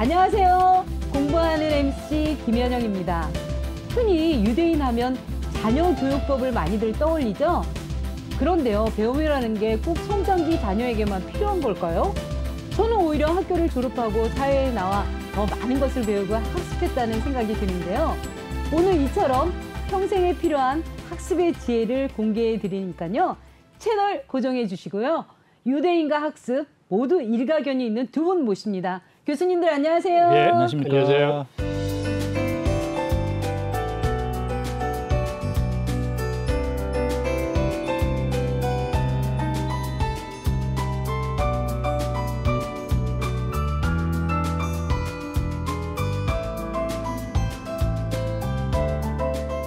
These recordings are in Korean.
안녕하세요. 공부하는 MC 김연영입니다. 흔히 유대인 하면 자녀 교육법을 많이들 떠올리죠? 그런데요, 배움이라는 게 꼭 성장기 자녀에게만 필요한 걸까요? 저는 오히려 학교를 졸업하고 사회에 나와 더 많은 것을 배우고 학습했다는 생각이 드는데요. 오늘 이처럼 평생에 필요한 학습의 지혜를 공개해 드리니까요. 채널 고정해 주시고요. 유대인과 학습 모두 일가견이 있는 두 분 모십니다. 교수님들 안녕하세요. 네, 안녕하십니까. 안녕하세요.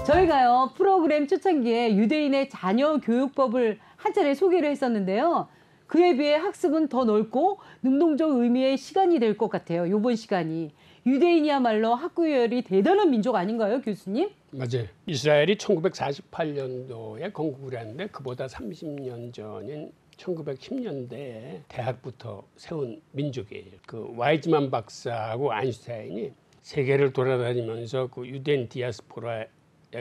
저희가요, 프로그램 초창기에 유대인의 자녀 교육법을 한 차례 소개를 했었는데요. 그에 비해 학습은 더 넓고 능동적 의미의 시간이 될 것 같아요. 이번 시간이. 유대인이야말로 학구열이 대단한 민족 아닌가요, 교수님? 맞아요. 이스라엘이 1948년도에 건국을 했는데 그보다 30년 전인 1910년대에 대학부터 세운 민족이에요. 그 와이즈만 박사하고 아인슈타인이 세계를 돌아다니면서 그 유대인 디아스포라에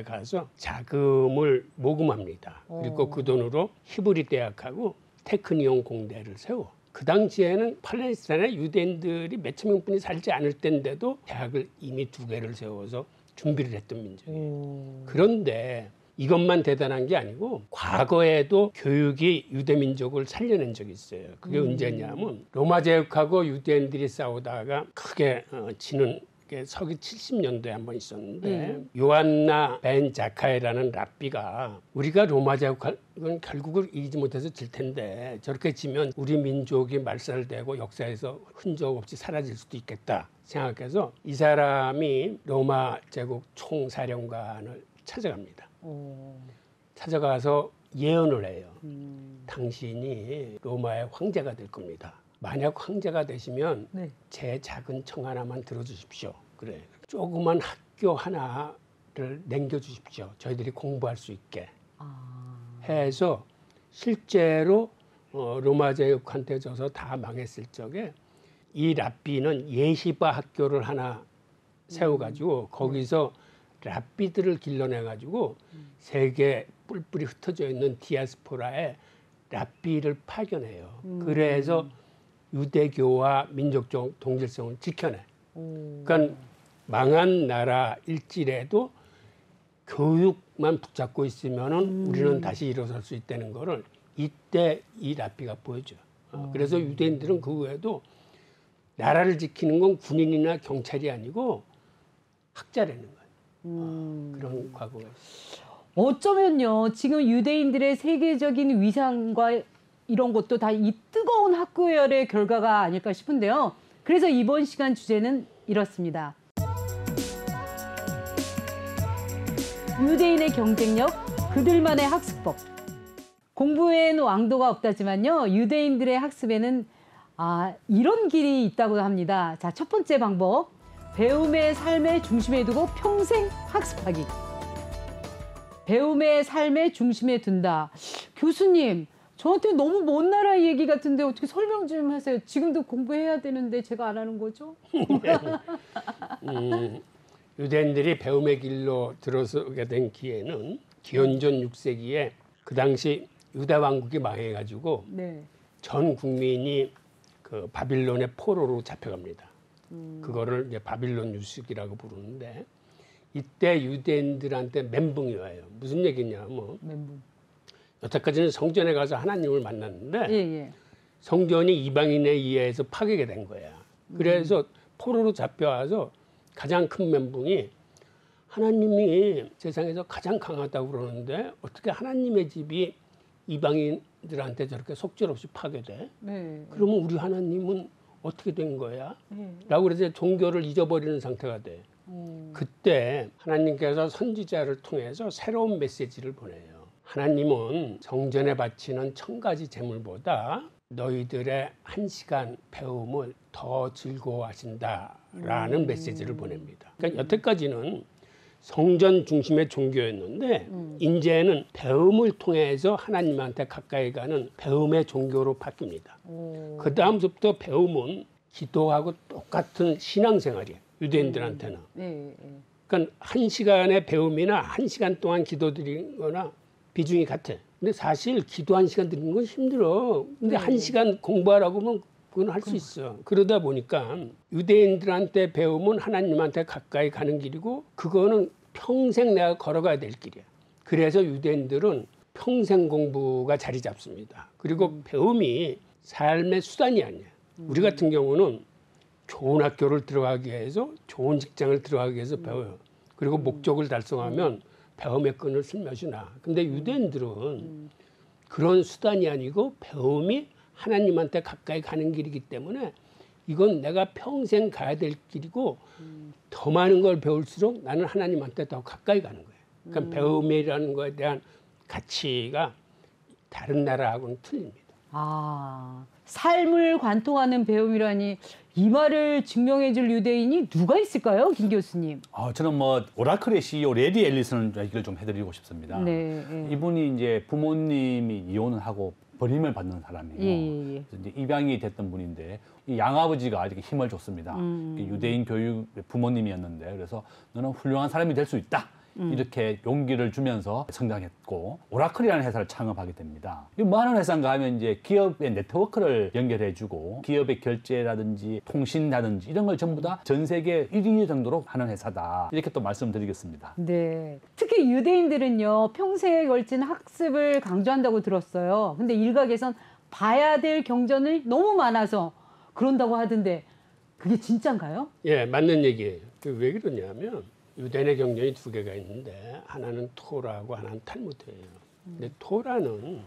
가서 자금을 모금합니다. 그리고 그 돈으로 히브리 대학하고 테크니온 공대를 세워. 그 당시에는 팔레스타인의 유대인들이 몇천 명뿐이 살지 않을 때인데도 대학을 이미 2개를 세워서 준비를 했던 민족이에요. 그런데 이것만 대단한 게 아니고 과거에도 교육이 유대 민족을 살려낸 적이 있어요. 그게 언제냐면 로마 제국하고 유대인들이 싸우다가 크게 지는 게 서기 70년도에 한 번 있었는데 요한나 벤 자카이라는 랍비가 우리가 로마 제국은 결국은 이기지 못해서 질 텐데 저렇게 지면 우리 민족이 말살되고 역사에서 흔적 없이 사라질 수도 있겠다 생각해서 이 사람이 로마 제국 총사령관을 찾아갑니다. 찾아가서 예언을 해요. 당신이 로마의 황제가 될 겁니다. 만약 황제가 되시면 제 작은 청 하나만 들어주십시오. 그래. 조그만 학교 하나를 남겨주십시오. 저희들이 공부할 수 있게. 해서 실제로 로마 제국한테 져서 다 망했을 적에 이 랍비는 예시바 학교를 하나 세워가지고 거기서 랍비들을 길러내가지고 세계 뿔뿔이 흩어져 있는 디아스포라에 랍비를 파견해요. 그래서 유대교와 민족적 동질성을 지켜내. 그러니까 망한 나라일지라도 교육만 붙잡고 있으면은 우리는 다시 일어설 수 있다는 거를 이때 이 랍비가 보여줘요. 그래서 유대인들은 그 외에도 나라를 지키는 건 군인이나 경찰이 아니고 학자라는 거예요. 그런 과거가 있어요. 어쩌면요, 지금 유대인들의 세계적인 위상과 이런 것도 다 이 뜨거운 학구열의 결과가 아닐까 싶은데요. 그래서 이번 시간 주제는 이렇습니다. 유대인의 경쟁력, 그들만의 학습법. 공부에는 왕도가 없다지만요, 유대인들의 학습에는 이런 길이 있다고 합니다. 자, 첫 번째 방법. 배움의 삶의 중심에 두고 평생 학습하기. 배움의 삶의 중심에 둔다. 교수님, 저한테 너무 먼 나라 얘기 같은데 어떻게 설명 좀 하세요. 지금도 공부해야 되는데 제가 안 하는 거죠? 유대인들이 배움의 길로 들어서게 된 기회는 기원전 6세기에 그 당시 유다 왕국이 망해가지고 전 국민이 그 바빌론의 포로로 잡혀갑니다. 그거를 이제 바빌론 유숙이라고 부르는데 이때 유대인들한테 멘붕이 와요. 무슨 얘기냐면 여태까지는 성전에 가서 하나님을 만났는데 성전이 이방인에 의해서 파괴가 된 거야. 그래서 포로로 잡혀와서 가장 큰 멘붕이 하나님이 세상에서 가장 강하다고 그러는데 어떻게 하나님의 집이 이방인들한테 저렇게 속절없이 파괴돼? 그러면 우리 하나님은 어떻게 된 거야? 라고 그래서 종교를 잊어버리는 상태가 돼. 그때 하나님께서 선지자를 통해서 새로운 메시지를 보내요. 하나님은 성전에 바치는 1000가지 제물보다 너희들의 1시간 배움을 더 즐거워하신다라는 메시지를 보냅니다. 그러니까 여태까지는 성전 중심의 종교였는데 이제는 배움을 통해서 하나님한테 가까이 가는 배움의 종교로 바뀝니다. 그 다음부터 배움은 기도하고 똑같은 신앙생활이에요. 유대인들한테는. 네. 그러니까 1시간의 배움이나 1시간 동안 기도 드리거나 비중이 같아. 근데 사실 기도 1시간 드리는 건 힘들어. 근데 1시간 공부하라고 하면 그건 할 수 있어. 그러다 보니까 유대인들한테 배움은 하나님한테 가까이 가는 길이고 그거는 평생 내가 걸어가야 될 길이야. 그래서 유대인들은 평생 공부가 자리 잡습니다. 그리고 배움이 삶의 수단이 아니야. 우리 같은 경우는 좋은 학교를 들어가기 위해서 좋은 직장을 들어가기 위해서 배워요. 그리고 목적을 달성하면 배움의 끈을 슬며시 나. 근데 유대인들은 그런 수단이 아니고 배움이 하나님한테 가까이 가는 길이기 때문에 이건 내가 평생 가야 될 길이고 더 많은 걸 배울수록 나는 하나님한테 더 가까이 가는 거예요. 그러니까 배움이라는 거에 대한 가치가 다른 나라하고는 틀립니다. 아, 삶을 관통하는 배움이라니 이 말을 증명해 줄 유대인이 누가 있을까요, 김 교수님? 저는 뭐 오라클의 CEO 레디 앨리슨 얘기를 좀 해드리고 싶습니다. 네. 이분이 이제 부모님이 이혼을 하고 버림을 받는 사람이에요. 예. 그래서 이제 입양이 됐던 분인데 이 양아버지가 이렇게 힘을 줬습니다. 유대인 교육 부모님이었는데 그래서 너는 훌륭한 사람이 될 수 있다. 이렇게 용기를 주면서 성장했고 오라클이라는 회사를 창업하게 됩니다. 이 뭐 하는 회사인가 하면 이제 기업의 네트워크를 연결해주고 기업의 결제라든지 통신이라든지 이런 걸 전부 다 전 세계 1위 정도로 하는 회사다. 이렇게 또 말씀드리겠습니다. 네. 특히 유대인들은요, 평생에 걸친 학습을 강조한다고 들었어요. 근데 일각에선 봐야 될 경전이 너무 많아서 그런다고 하던데 그게 진짠가요? 예, 맞는 얘기예요. 왜 그러냐면 유대인의 경전이 2개가 있는데 하나는 토라하고 하나는 탈무드예요. 근데 토라는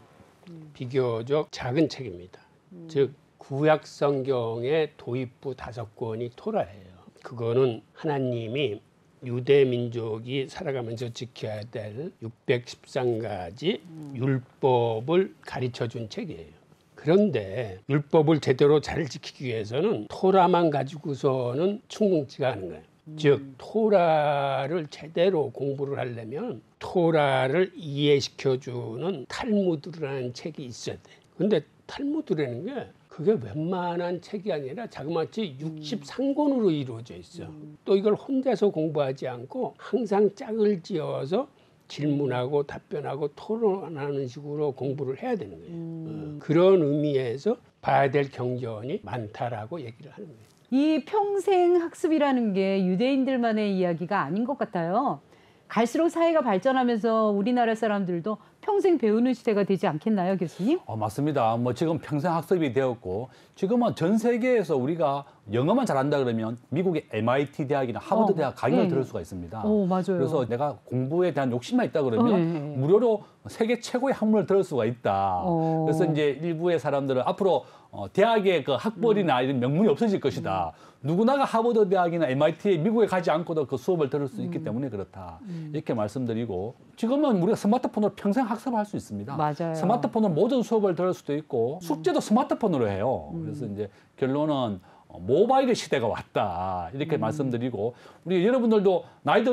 비교적 작은 책입니다. 즉 구약 성경의 도입부 5권이 토라예요. 그거는 하나님이 유대 민족이 살아가면서 지켜야 될 613가지 율법을 가르쳐 준 책이에요. 그런데 율법을 제대로 잘 지키기 위해서는 토라만 가지고서는 충분치가 않은 거예요. 즉 토라를 제대로 공부를 하려면 토라를 이해시켜주는 탈무드라는 책이 있어야 돼. 근데 탈무드라는 게 그게 웬만한 책이 아니라 자그마치 63권으로 이루어져 있어. 또 이걸 혼자서 공부하지 않고 항상 짝을 지어서 질문하고 답변하고 토론하는 식으로 공부를 해야 되는 거예요. 그런 의미에서 봐야 될 경전이 많다라고 얘기를 하는 거예요. 이 평생 학습이라는 게 유대인들만의 이야기가 아닌 것 같아요. 갈수록 사회가 발전하면서 우리나라 사람들도 평생 배우는 시대가 되지 않겠나요, 교수님? 맞습니다. 뭐 지금 평생 학습이 되었고 지금은 전 세계에서 우리가 영어만 잘한다 그러면 미국의 MIT 대학이나 하버드 대학 강의를 들을 수가 있습니다. 맞아요. 그래서 내가 공부에 대한 욕심만 있다 그러면 무료로 세계 최고의 학문을 들을 수가 있다. 그래서 이제 일부의 사람들은 앞으로 대학의 그 학벌이나 이런 명문이 없어질 것이다. 누구나가 하버드 대학이나 MIT에 미국에 가지 않고도 그 수업을 들을 수 있기 때문에 그렇다. 이렇게 말씀드리고 지금은 우리가 스마트폰으로 평생 학습할 수 있습니다. 맞아요. 스마트폰으로 모든 수업을 들을 수도 있고 숙제도 스마트폰으로 해요. 그래서 이제 결론은 모바일의 시대가 왔다. 이렇게 말씀드리고 우리 여러분들도 나이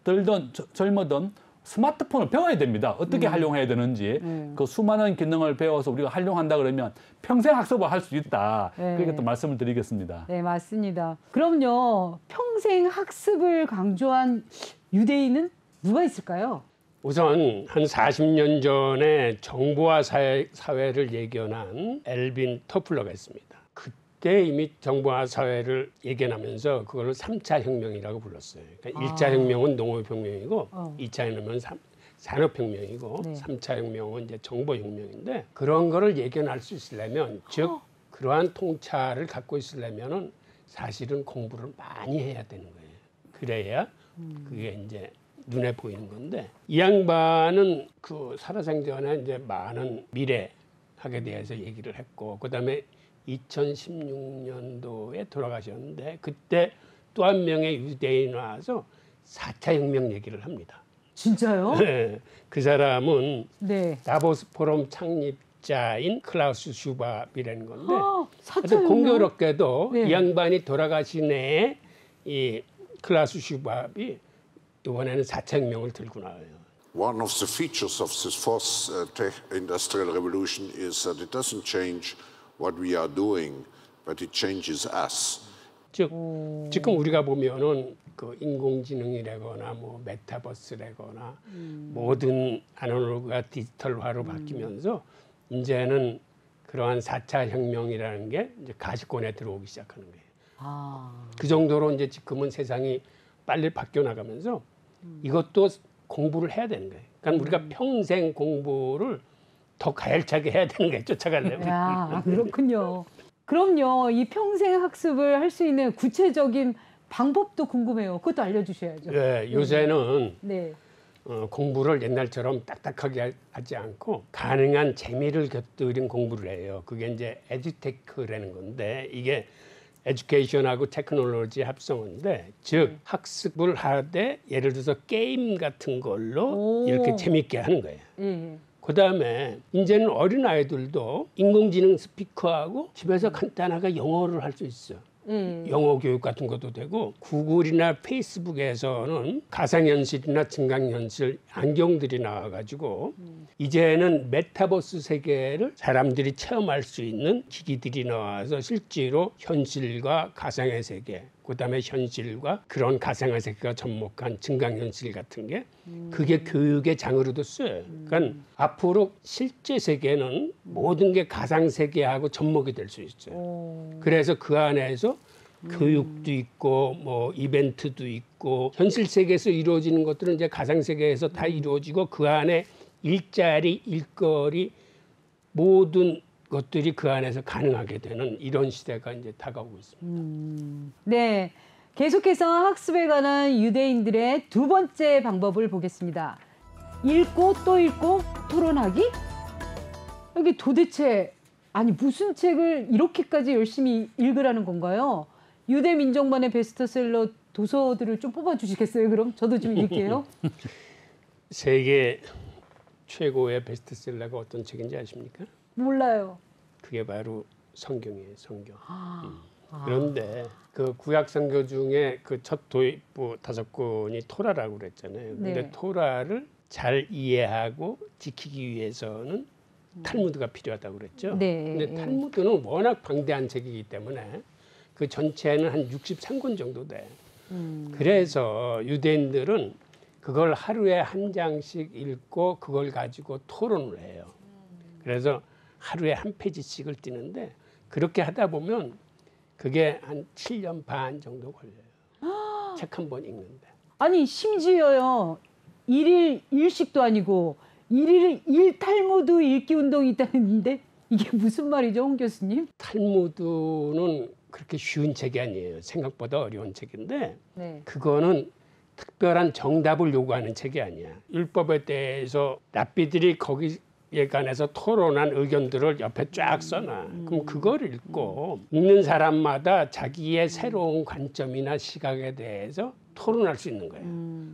들든 젊어든 스마트폰을 배워야 됩니다. 어떻게 활용해야 되는지 그 수많은 기능을 배워서 우리가 활용한다 그러면 평생 학습을 할 수 있다. 그렇게 또 말씀을 드리겠습니다. 네, 맞습니다. 그럼요, 평생 학습을 강조한 유대인은 누가 있을까요? 우선 한 40년 전에 정보화 사회를 예견한 엘빈 터플러가 있습니다. 그때 이미 정보화 사회를 예견하면서 그걸 3차 혁명이라고 불렀어요. 그러니까 1차 혁명은 농업혁명이고 2차 혁명은 산업혁명이고 네. 3차 혁명은 이제 정보혁명인데 그런 거를 예견할 수 있으려면 즉 그러한 통찰을 갖고 있으려면은 사실은 공부를 많이 해야 되는 거예요. 그래야 그게 이제 눈에 보이는 건데 이 양반은 그 살아생전에 이제 많은 미래학에 대해서 얘기를 했고 그다음에 2016년도에 돌아가셨는데 그때 또 한 명의 유대인이 와서 4차 혁명 얘기를 합니다. 진짜요? 네, 그 사람은 네. 다보스 포럼 창립자인 클라우스 슈밥이라는 건데 사차 공교롭게도 네. 이 양반이 돌아가신 해에 이 클라우스 슈밥이 이번에는 4차 혁명을 들고 나와요. One of the features of this fourth industrial revolution is that it doesn't change what we are doing, but it changes us. 즉 지금 우리가 보면은 그 인공지능이라거나 뭐 메타버스라거나 모든 아날로그가 디지털화로 바뀌면서 이제는 그러한 4차 혁명이라는 게 이제 가시권에 들어오기 시작하는 거예요. 그 정도로 이제 지금은 세상이 빨리 바뀌어 나가면서 이것도 공부를 해야 되는 거예요. 그러니까 우리가 평생 공부를 더 가열차게 해야 되는 거예요. 쫓아가려면. 야, 그렇군요. 그럼요. 이 평생 학습을 할 수 있는 구체적인 방법도 궁금해요. 그것도 알려주셔야죠. 네, 요새는 네. 공부를 옛날처럼 딱딱하게 하지 않고 가능한 재미를 곁들인 공부를 해요. 그게 이제 에듀테크라는 건데 이게 에듀케이션하고 테크놀로지 합성어인데 즉 학습을 하되 예를 들어서 게임 같은 걸로 이렇게 재밌게 하는 거예요. 예. 그다음에 이제는 어린 아이들도 인공지능 스피커하고 집에서 간단하게 영어를 할 수 있어. 영어 교육 같은 것도 되고 구글이나 페이스북에서는 가상현실이나 증강현실 안경들이 나와가지고 이제는 메타버스 세계를 사람들이 체험할 수 있는 기기들이 나와서 실제로 현실과 가상의 세계 그다음에 현실과 그런 가상의 세계가 접목한 증강현실 같은 게 그게 교육의 장으로도 쓰여요. 그러니까 앞으로 실제 세계는 모든 게 가상 세계하고 접목이 될 수 있어요. 그래서 그 안에서 교육도 있고 뭐 이벤트도 있고 현실 세계에서 이루어지는 것들은 이제 가상 세계에서 다 이루어지고 그 안에 일자리, 일거리 모든 것들이 그 안에서 가능하게 되는 이런 시대가 이제 다가오고 있습니다. 네. 계속해서 학습에 관한 유대인들의 두 번째 방법을 보겠습니다. 읽고 또 읽고 토론하기? 여기 도대체 아니 무슨 책을 이렇게까지 열심히 읽으라는 건가요? 유대 민족만의 베스트셀러 도서들을 좀 뽑아주시겠어요? 그럼 저도 좀 읽게요. 세계 최고의 베스트셀러가 어떤 책인지 아십니까? 몰라요. 그게 바로 성경이에요, 성경. 그런데 그 구약 성경 중에 그 첫 도입부 5권이 토라라고 그랬잖아요. 근데 네. 토라를 잘 이해하고 지키기 위해서는 탈무드가 필요하다고 그랬죠. 네. 근데 탈무드는 워낙 방대한 책이기 때문에 그 전체는 한 63권 정도 돼. 그래서 유대인들은 그걸 하루에 한 장씩 읽고 그걸 가지고 토론을 해요. 그래서 하루에 한 페이지씩을 띄는데 그렇게 하다 보면 그게 한 7년 반 정도 걸려요. 책 한 번 읽는데. 아니 심지어요. 일일 일식도 아니고 일일 일탈무드 읽기 운동이 있다는데 이게 무슨 말이죠, 홍 교수님? 탈무드는 그렇게 쉬운 책이 아니에요. 생각보다 어려운 책인데 네. 그거는 특별한 정답을 요구하는 책이 아니야. 율법에 대해서 랍비들이 거기에 관해서 토론한 의견들을 옆에 쫙 써놔. 그럼 그걸 읽고 읽는 사람마다 자기의 새로운 관점이나 시각에 대해서 토론할 수 있는 거예요.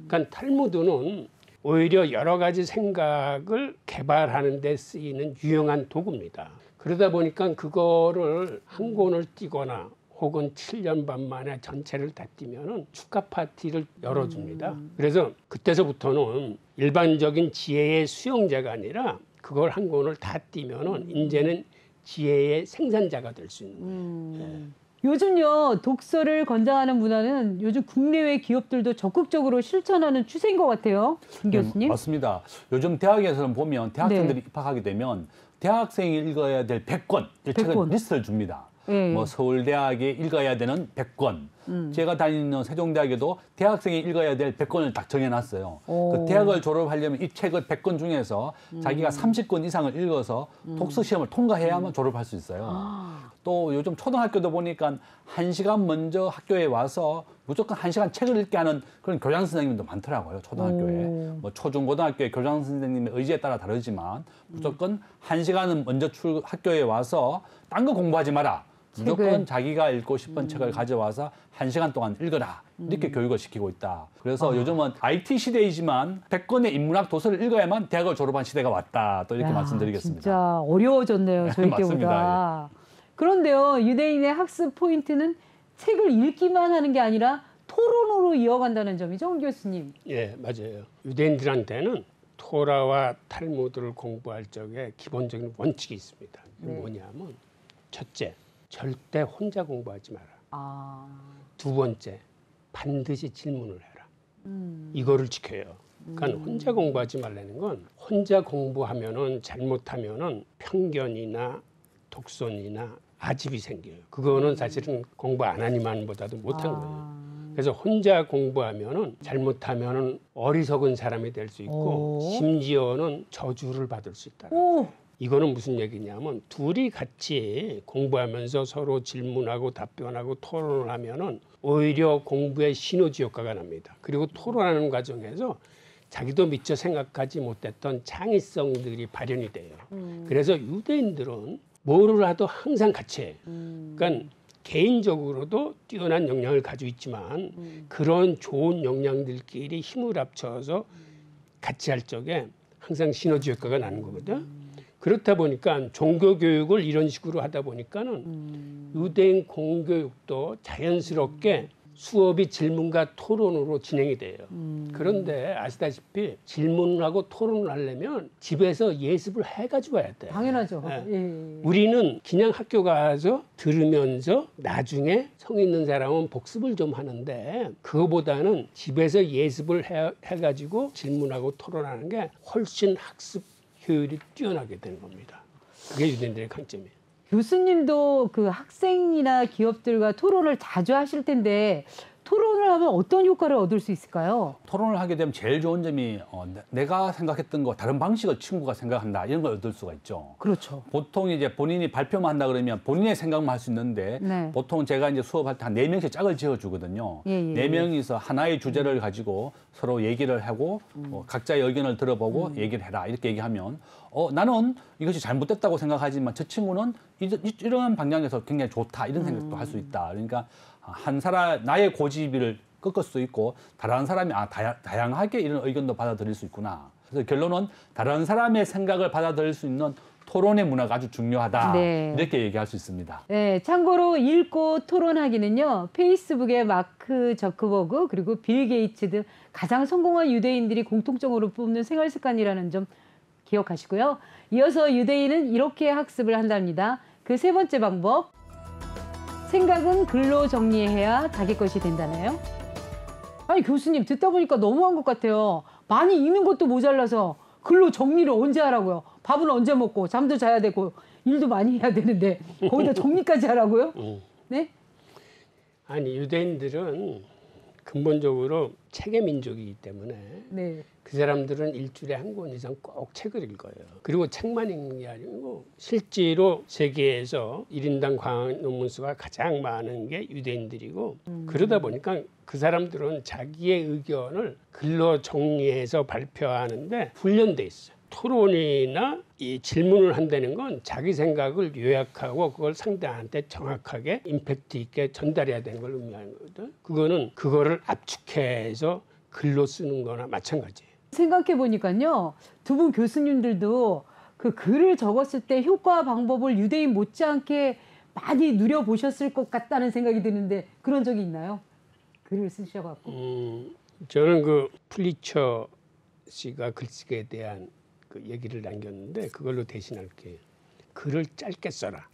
그러니까 탈무드는 오히려 여러 가지 생각을 개발하는 데 쓰이는 유용한 도구입니다. 그러다 보니까 그거를 한 권을 띄거나 혹은 7년 반 만에 전체를 다 띄면은 축하 파티를 열어줍니다. 그래서 그때서부터는 일반적인 지혜의 수용자가 아니라 그걸 한 권을 다 띄면은 이제는 지혜의 생산자가 될 수 있는 거예요. 요즘요 독서를 권장하는 문화는 요즘 국내외 기업들도 적극적으로 실천하는 추세인 것 같아요, 김 교수님. 맞습니다. 요즘 대학에서는 보면 대학생들이 네. 입학하게 되면 대학생이 읽어야 될 100권, 이 책을 100권. 리스트를 줍니다. 네. 뭐 서울대학에 읽어야 되는 100권. 제가 다니는 세종대학에도 대학생이 읽어야 될 100권을 딱 정해놨어요. 그 대학을 졸업하려면 이 책을 100권 중에서 자기가 30권 이상을 읽어서 독서시험을 통과해야만 졸업할 수 있어요. 또 요즘 초등학교도 보니까 1시간 먼저 학교에 와서 무조건 1시간 책을 읽게 하는 그런 교장 선생님도 많더라고요. 초등학교에. 뭐 초중 고등학교의 교장 선생님의 의지에 따라 다르지만 무조건 1시간은 먼저 학교에 와서 딴 거 공부하지 마라. 무조건 책을. 자기가 읽고 싶은 책을 가져와서 1시간 동안 읽어라. 이렇게 교육을 시키고 있다. 그래서 요즘은 IT 시대이지만 100권의 인문학 도서를 읽어야만 대학을 졸업한 시대가 왔다. 또 이렇게 야, 말씀드리겠습니다. 진짜 어려워졌네요, 저희 때보다. 맞습니다. 그런데요, 유대인의 학습 포인트는 책을 읽기만 하는 게 아니라 토론으로 이어간다는 점이죠, 홍 교수님. 예, 맞아요. 유대인들한테는 토라와 탈무드를 공부할 적에 기본적인 원칙이 있습니다. 그게 뭐냐면 첫째, 절대 혼자 공부하지 마라. 아. 두 번째, 반드시 질문을 해라. 이거를 지켜요. 그러니까 혼자 공부하지 말라는 건 혼자 공부하면은 잘못하면은 편견이나 독선이나 아집이 생겨요. 그거는 사실은 공부 안 하니만보다도 못한 거예요. 그래서 혼자 공부하면은 잘못하면은 어리석은 사람이 될 수 있고 심지어는 저주를 받을 수 있다. 오. 이거는 무슨 얘기냐면 둘이 같이 공부하면서 서로 질문하고 답변하고 토론을 하면은 오히려 공부에 시너지 효과가 납니다. 그리고 토론하는 과정에서 자기도 미처 생각하지 못했던 창의성들이 발현이 돼요. 그래서 유대인들은 뭐를 하도 항상 같이 해요. 그러니까 개인적으로도 뛰어난 역량을 가지고 있지만 그런 좋은 역량들끼리 힘을 합쳐서 같이 할 적에 항상 시너지 효과가 나는 거거든. 그렇다 보니까 종교 교육을 이런 식으로 하다 보니까는 유대인 공교육도 자연스럽게 수업이 질문과 토론으로 진행이 돼요. 그런데 아시다시피 질문을 하고 토론을 하려면 집에서 예습을 해가지고 해야 돼요. 당연하죠. 네. 예. 우리는 그냥 학교 가서 들으면서 나중에 성의 있는 사람은 복습을 좀 하는데 그거보다는 집에서 예습을 해가지고 질문하고 토론하는 게 훨씬 학습 효율이 뛰어나게 되는 겁니다. 그게 유대인들의 강점이에요. 교수님도 그 학생이나 기업들과 토론을 자주 하실 텐데 토론을 하면 어떤 효과를 얻을 수 있을까요? 토론을 하게 되면 제일 좋은 점이 내가 생각했던 거 다른 방식을 친구가 생각한다 이런 걸 얻을 수가 있죠. 그렇죠. 보통 이제 본인이 발표만 한다 그러면 본인의 생각만 할 수 있는데 네. 보통 제가 이제 수업할 때 한 4명씩 짝을 지어주거든요. 예, 예. 4명이서 하나의 주제를 가지고 서로 얘기를 하고 각자의 의견을 들어보고 얘기를 해라 이렇게 얘기하면 나는 이것이 잘못됐다고 생각하지만 저 친구는 이런 방향에서 굉장히 좋다 이런 생각도 할 수 있다. 그러니까 한 사람 나의 고집을 꺾을 수도 있고 다른 사람이 다양하게 이런 의견도 받아들일 수 있구나. 그래서 결론은 다른 사람의 생각을 받아들일 수 있는 토론의 문화가 아주 중요하다. 네. 이렇게 얘기할 수 있습니다. 네, 참고로 읽고 토론하기는요. 페이스북의 마크 저크버그 그리고 빌 게이츠 등 가장 성공한 유대인들이 공통적으로 뽑는 생활 습관이라는 점 기억하시고요. 이어서 유대인은 이렇게 학습을 한답니다. 그 세 번째 방법. 생각은 글로 정리해야 자기 것이 된다네요. 아니 교수님 듣다 보니까 너무한 것 같아요. 많이 읽는 것도 모자라서 글로 정리를 언제 하라고요? 밥은 언제 먹고 잠도 자야 되고 일도 많이 해야 되는데 거기다 정리까지 하라고요? 네? 아니 유대인들은 근본적으로 책의 민족이기 때문에 네. 그 사람들은 일주일에 한 권 이상 꼭 책을 읽어요. 그리고 책만 읽는 게 아니고 실제로 세계에서 1인당 과학 논문 수가 가장 많은 게 유대인들이고 그러다 보니까 그 사람들은 자기의 의견을 글로 정리해서 발표하는데 훈련돼 있어요. 토론이나 이 질문을 한다는 건 자기 생각을 요약하고 그걸 상대한테 정확하게 임팩트 있게 전달해야 되는 걸 의미하는 거거든. 그거를 압축해서 글로 쓰는 거나 마찬가지예요. 생각해 보니까요. 두 분 교수님들도 그 글을 적었을 때 효과 방법을 유대인 못지않게 많이 누려보셨을 것 같다는 생각이 드는데 그런 적이 있나요? 글을 쓰셔갖고. 저는 그 플리처 씨가 글쓰기에 대한 그 얘기를 남겼는데 그걸로 대신할게요. 글을 짧게 써라.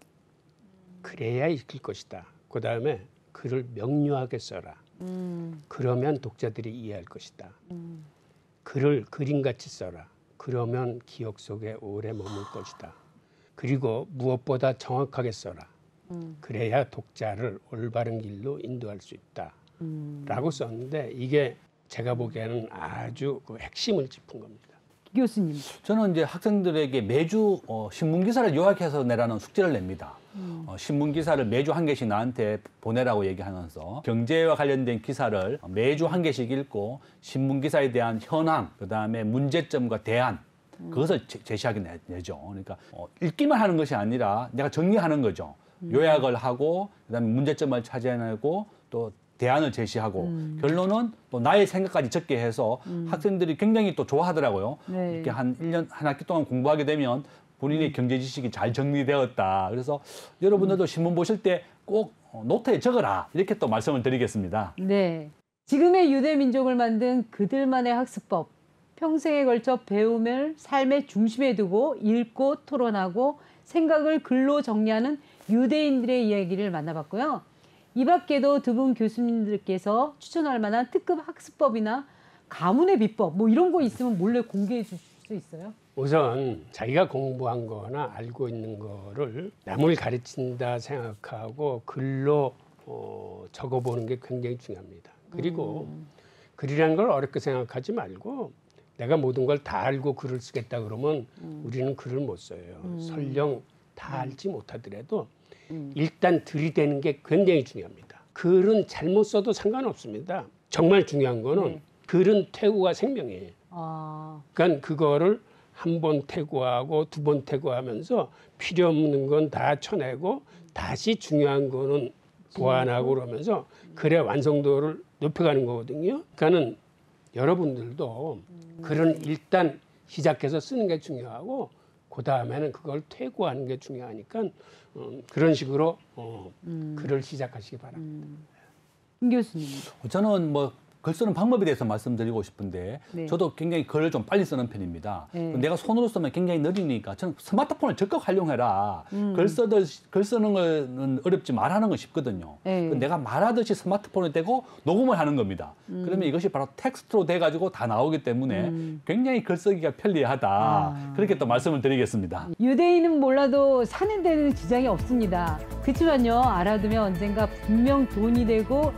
그래야 읽힐 것이다. 그다음에 글을 명료하게 써라. 그러면 독자들이 이해할 것이다. 글을 그림같이 써라. 그러면 기억 속에 오래 머물 것이다. 그리고 무엇보다 정확하게 써라. 그래야 독자를 올바른 길로 인도할 수 있다. 라고 썼는데 이게 제가 보기에는 아주 그 핵심을 짚은 겁니다. 교수님. 저는 이제 학생들에게 매주 신문 기사를 요약해서 내라는 숙제를 냅니다. 신문 기사를 매주 한 개씩 나한테 보내라고 얘기하면서 경제와 관련된 기사를 매주 한 개씩 읽고 신문 기사에 대한 현황, 그다음에 문제점과 대안 그것을 제시하게 내죠. 그러니까 읽기만 하는 것이 아니라 내가 정리하는 거죠. 요약을 하고 그다음에 문제점을 찾아내고 또 대안을 제시하고 결론은 또 나의 생각까지 적게 해서 학생들이 굉장히 또 좋아하더라고요. 네. 이렇게 한 1년, 한 학기 동안 공부하게 되면 본인의 경제 지식이 잘 정리되었다. 그래서 여러분들도 신문 보실 때 꼭 노트에 적어라. 이렇게 또 말씀을 드리겠습니다. 네. 지금의 유대 민족을 만든 그들만의 학습법. 평생에 걸쳐 배움을 삶의 중심에 두고 읽고 토론하고 생각을 글로 정리하는 유대인들의 이야기를 만나봤고요. 이 밖에도 두 분 교수님들께서 추천할 만한 특급 학습법이나 가문의 비법 뭐 이런 거 있으면 몰래 공개해 주실 수 있어요? 우선 자기가 공부한 거나 알고 있는 거를 남을 가르친다 생각하고 글로 적어보는 게 굉장히 중요합니다. 그리고 글이라는 걸 어렵게 생각하지 말고 내가 모든 걸 다 알고 글을 쓰겠다 그러면 우리는 글을 못 써요. 설령 다 알지 못하더라도 일단 들이대는 게 굉장히 중요합니다. 글은 잘못 써도 상관없습니다. 정말 중요한 거는 글은 퇴고가 생명이에요. 그러니까 그거를 한 번 퇴고하고 두 번 퇴고하면서 필요 없는 건 다 쳐내고 다시 중요한 거는 보완하고 그러면서 글의 완성도를 높여가는 거거든요. 그러니까는 여러분들도 글은 일단 시작해서 쓰는 게 중요하고 그 다음에는 그걸 퇴고하는 게 중요하니까 그런 식으로 글을 시작하시기 바랍니다. 김 교수님. 저는 뭐 글 쓰는 방법에 대해서 말씀드리고 싶은데 네. 저도 굉장히 글을 좀 빨리 쓰는 편입니다. 네. 내가 손으로 쓰면 굉장히 느리니까 저는 스마트폰을 적극 활용해라. 글 쓰는 거는 어렵지 말하는 건 쉽거든요. 네. 내가 말하듯이 스마트폰을 대고 녹음을 하는 겁니다. 그러면 이것이 바로 텍스트로 돼가지고 다 나오기 때문에 굉장히 글 쓰기가 편리하다. 그렇게 또 말씀을 드리겠습니다. 유대인은 몰라도 사는 데는 지장이 없습니다. 그렇지만요, 알아두면 언젠가 분명 돈이 되고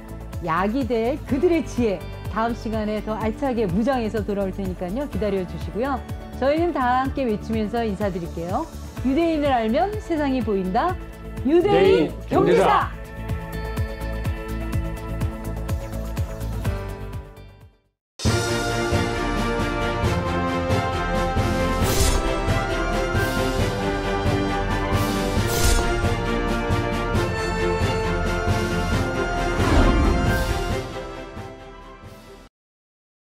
약이 될 그들의 지혜. 다음 시간에 더 알차게 무장해서 돌아올 테니까요. 기다려 주시고요. 저희는 다 함께 외치면서 인사드릴게요. 유대인을 알면 세상이 보인다. 유대인 경제사. 경제사.